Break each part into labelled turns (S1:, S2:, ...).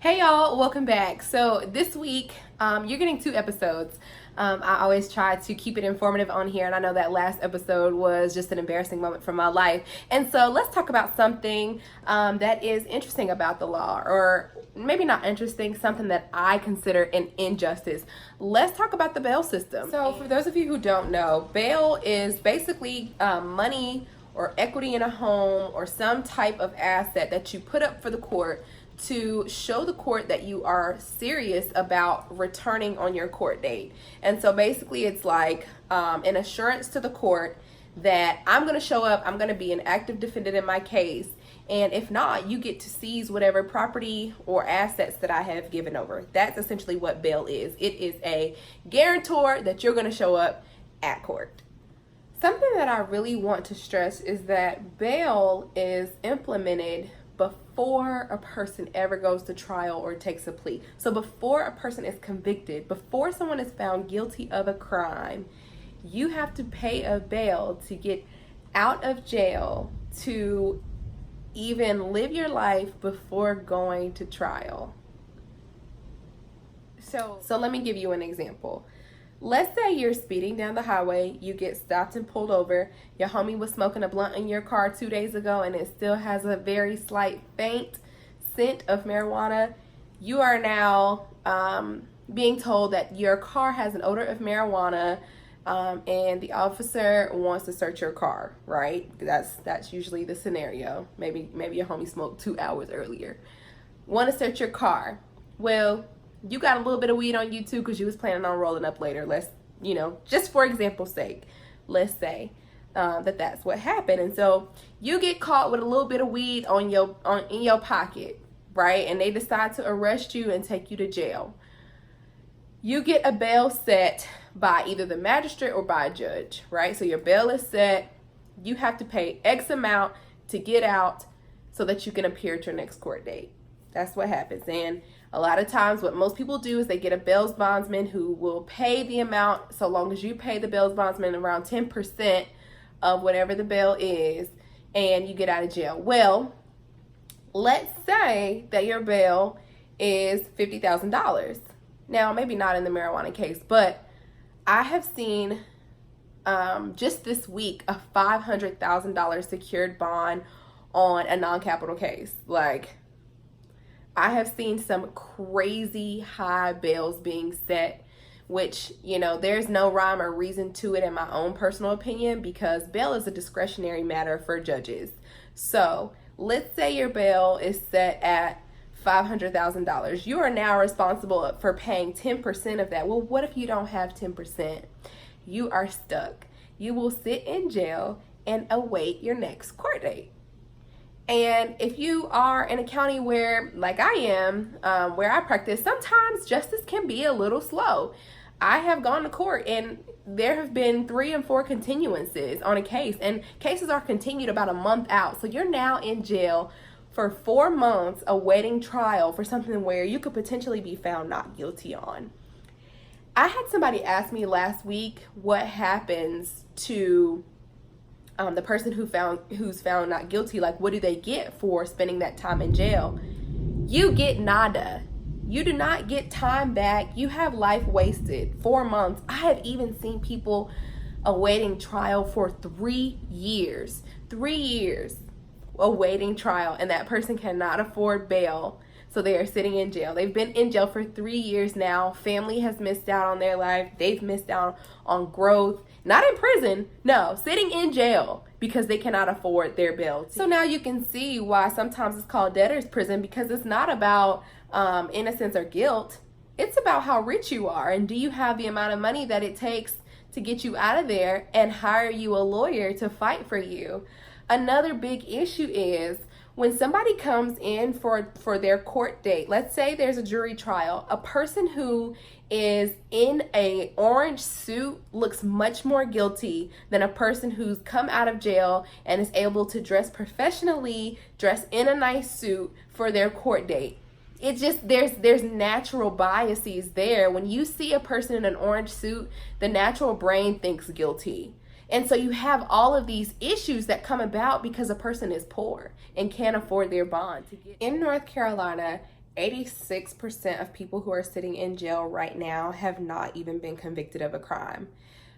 S1: Hey y'all, welcome back. So this week, you're getting 2 episodes. I always try to keep it informative on here, and I know that last episode was just an embarrassing moment from my life. And so let's talk about something that is interesting about the law, or maybe not interesting, something that I consider an injustice. Let's talk about the bail system. So for those of you who don't know, bail is basically money or equity in a home or some type of asset that you put up for the court to show the court that you are serious about returning on your court date. And so basically it's like an assurance to the court that I'm going to show up, I'm going to be an active defendant in my case, and if not, you get to seize whatever property or assets that I have given over. That's essentially what bail is. It is a guarantor that you're going to show up at court. Something that I really want to stress is that bail is implemented before a person ever goes to trial or takes a plea. So before a person is convicted, before someone is found guilty of a crime, you have to pay a bail to get out of jail to even live your life before going to trial. So let me give you an example. Let's say you're speeding down the highway, you get stopped and pulled over, your homie was smoking a blunt in your car 2 days ago and it still has a very slight faint scent of marijuana. You are now being told that your car has an odor of marijuana, and the officer wants to search your car, right? That's usually the scenario. Maybe your homie smoked 2 hours earlier. Want to search your car. Well, you got a little bit of weed on you too because you was planning on rolling up later. Let's, just for example's sake, let's say that's what happened. And so you get caught with a little bit of weed in your pocket, right? And they decide to arrest you and take you to jail. You get a bail set by either the magistrate or by a judge, right? So your bail is set. You have to pay X amount to get out so that you can appear at your next court date. That's what happens. And a lot of times what most people do is they get a bail bondsman who will pay the amount, so long as you pay the bail bondsman around 10% of whatever the bail is, and you get out of jail. Well, let's say that your bail is $50,000. Now, maybe not in the marijuana case, but I have seen just this week a $500,000 secured bond on a non-capital case. Like, I have seen some crazy high bails being set, which, there's no rhyme or reason to it in my own personal opinion, because bail is a discretionary matter for judges. So let's say your bail is set at $500,000. You are now responsible for paying 10% of that. Well, what if you don't have 10%? You are stuck. You will sit in jail and await your next court date. And if you are in a county where, like I am, where I practice, sometimes justice can be a little slow. I have gone to court and there have been 3 and 4 continuances on a case, and cases are continued about a month out. So you're now in jail for 4 months awaiting trial for something where you could potentially be found not guilty on. I had somebody ask me last week what happens to the person who's found not guilty. Like, what do they get for spending that time in jail? You get nada. You do not get time back. You have life wasted. 4 months. I have even seen people awaiting trial for 3 years. 3 years awaiting trial, and that person cannot afford bail. So they are sitting in jail. They've been in jail for 3 years now. Family has missed out on their life. They've missed out on growth. Not in prison, no, sitting in jail because they cannot afford their bail. So now you can see why sometimes it's called debtor's prison, because it's not about innocence or guilt. It's about how rich you are, and do you have the amount of money that it takes to get you out of there and hire you a lawyer to fight for you. Another big issue is when somebody comes in for their court date. Let's say there's a jury trial. A person who is in a orange suit looks much more guilty than a person who's come out of jail and is able to dress professionally, dress in a nice suit for their court date. It's just, there's natural biases there. When you see a person in an orange suit, the natural brain thinks guilty. And so you have all of these issues that come about because a person is poor and can't afford their bond. In North Carolina, 86% of people who are sitting in jail right now have not even been convicted of a crime.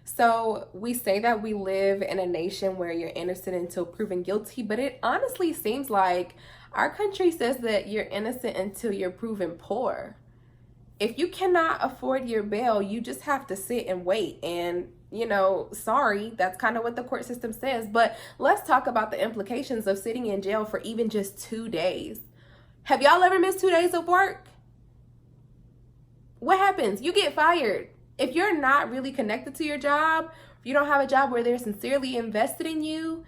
S1: So we say that we live in a nation where you're innocent until proven guilty, but it honestly seems like our country says that you're innocent until you're proven poor. If you cannot afford your bail, you just have to sit and wait. And, sorry, that's kind of what the court system says. But let's talk about the implications of sitting in jail for even just 2 days. Have y'all ever missed 2 days of work? What happens? You get fired. If you're not really connected to your job, if you don't have a job where they're sincerely invested in you,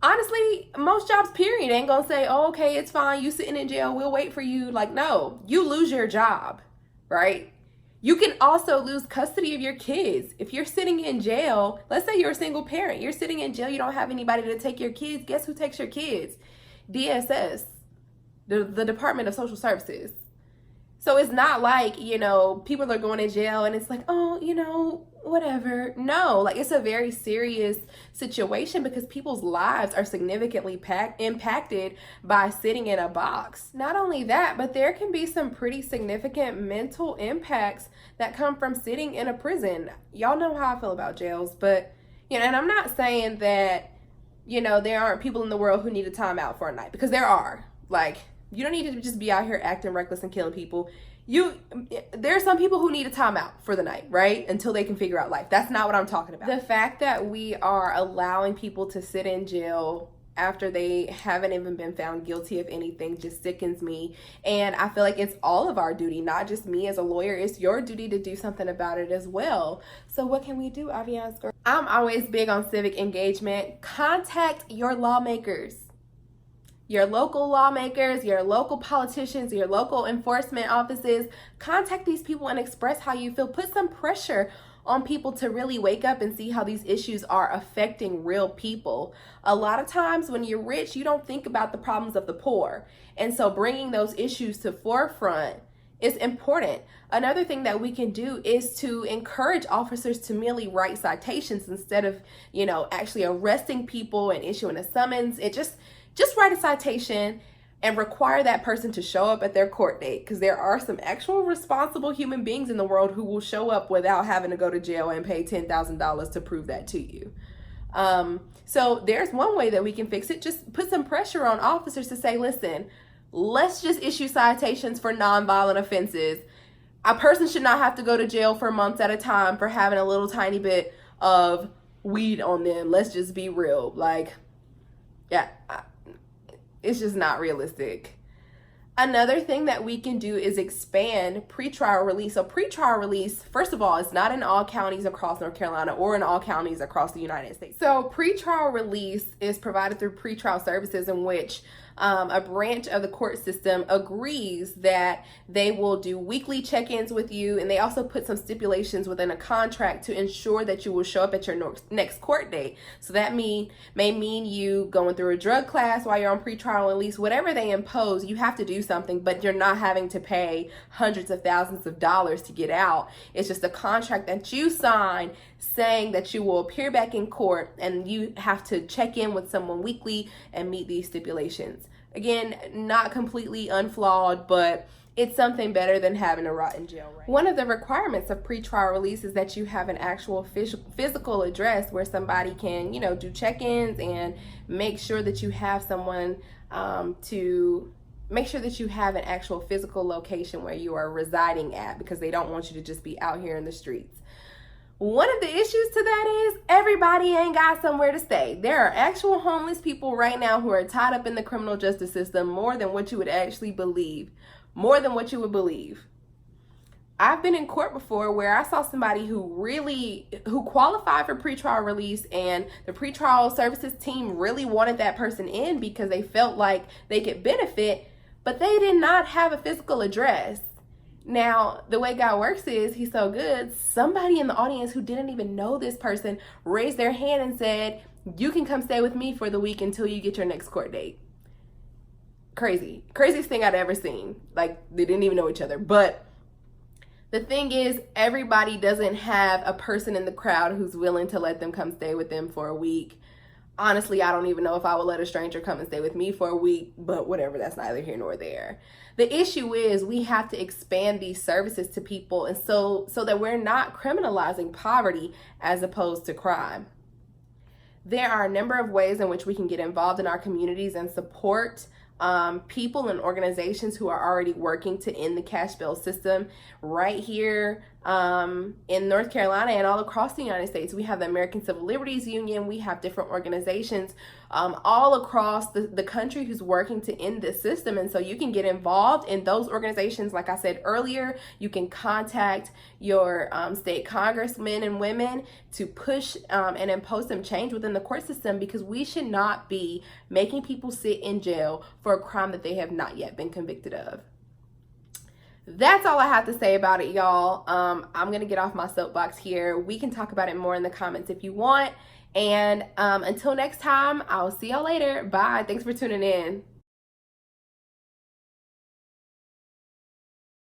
S1: honestly, most jobs, period, ain't gonna say, oh, okay, it's fine, you sitting in jail, we'll wait for you. Like, no, you lose your job, right? You can also lose custody of your kids. If you're sitting in jail, let's say you're a single parent, you're sitting in jail, you don't have anybody to take your kids. Guess who takes your kids? DSS, the Department of Social Services. So it's not like, people are going to jail and it's like, oh, whatever. No, like it's a very serious situation because people's lives are significantly impacted by sitting in a box. Not only that, but there can be some pretty significant mental impacts that come from sitting in a prison. Y'all know how I feel about jails, but, and I'm not saying that, there aren't people in the world who need a timeout for a night, because there are. Like, you don't need to just be out here acting reckless and killing people. There are some people who need a timeout for the night, right? Until they can figure out life. That's not what I'm talking about. The fact that we are allowing people to sit in jail after they haven't even been found guilty of anything just sickens me. And I feel like it's all of our duty, not just me as a lawyer. It's your duty to do something about it as well. So what can we do, Aviance girl? I'm always big on civic engagement. Contact your lawmakers. Your local lawmakers, your local politicians, your local enforcement offices. Contact these people and express how you feel. Put some pressure on people to really wake up and see how these issues are affecting real people. A lot of times when you're rich, you don't think about the problems of the poor. And so bringing those issues to forefront is important. Another thing that we can do is to encourage officers to merely write citations instead of, actually arresting people and issuing a summons. Just write a citation and require that person to show up at their court date, because there are some actual responsible human beings in the world who will show up without having to go to jail and pay $10,000 to prove that to you. So there's one way that we can fix it. Just put some pressure on officers to say, listen, let's just issue citations for nonviolent offenses. A person should not have to go to jail for months at a time for having a little tiny bit of weed on them. Let's just be real. Like, yeah, it's just not realistic. Another thing that we can do is expand pretrial release. So pretrial release, first of all, it's not in all counties across North Carolina or in all counties across the United States. So pretrial release is provided through pretrial services, in which a branch of the court system agrees that they will do weekly check-ins with you, and they also put some stipulations within a contract to ensure that you will show up at your next court date. So that may mean you going through a drug class while you're on pretrial release. Whatever they impose, you have to do something, but you're not having to pay hundreds of thousands of dollars to get out. It's just a contract that you sign saying that you will appear back in court, and you have to check in with someone weekly and meet these stipulations. Again, not completely unflawed, but it's something better than having to rot in jail. Right? One of the requirements of pretrial release is that you have an actual physical address where somebody can, do check-ins and make sure that you have someone to make sure that you have an actual physical location where you are residing at, because they don't want you to just be out here in the streets. One of the issues to that is everybody ain't got somewhere to stay. There are actual homeless people right now who are tied up in the criminal justice system more than what you would actually believe. More than what you would believe. I've been in court before where I saw somebody who qualified for pretrial release, and the pretrial services team really wanted that person in because they felt like they could benefit, but they did not have a physical address. Now, the way God works is he's so good. Somebody in the audience who didn't even know this person raised their hand and said, you can come stay with me for the week until you get your next court date. Crazy. Craziest thing I'd ever seen. Like, they didn't even know each other. But the thing is, everybody doesn't have a person in the crowd who's willing to let them come stay with them for a week. Honestly, I don't even know if I would let a stranger come and stay with me for a week, but whatever, that's neither here nor there. The issue is we have to expand these services to people, and so that we're not criminalizing poverty as opposed to crime. There are a number of ways in which we can get involved in our communities and support people and organizations who are already working to end the cash bail system. Right here in North Carolina and all across the United States, we have the American Civil Liberties Union. We have different organizations all across the country who's working to end this system. And so you can get involved in those organizations. Like I said earlier, you can contact your state congressmen and women to push and impose some change within the court system, because we should not be making people sit in jail for a crime that they have not yet been convicted of. That's all I have to say about it, y'all. I'm going to get off my soapbox here. We can talk about it more in the comments if you want. And until next time, I'll see y'all later. Bye. Thanks for tuning in.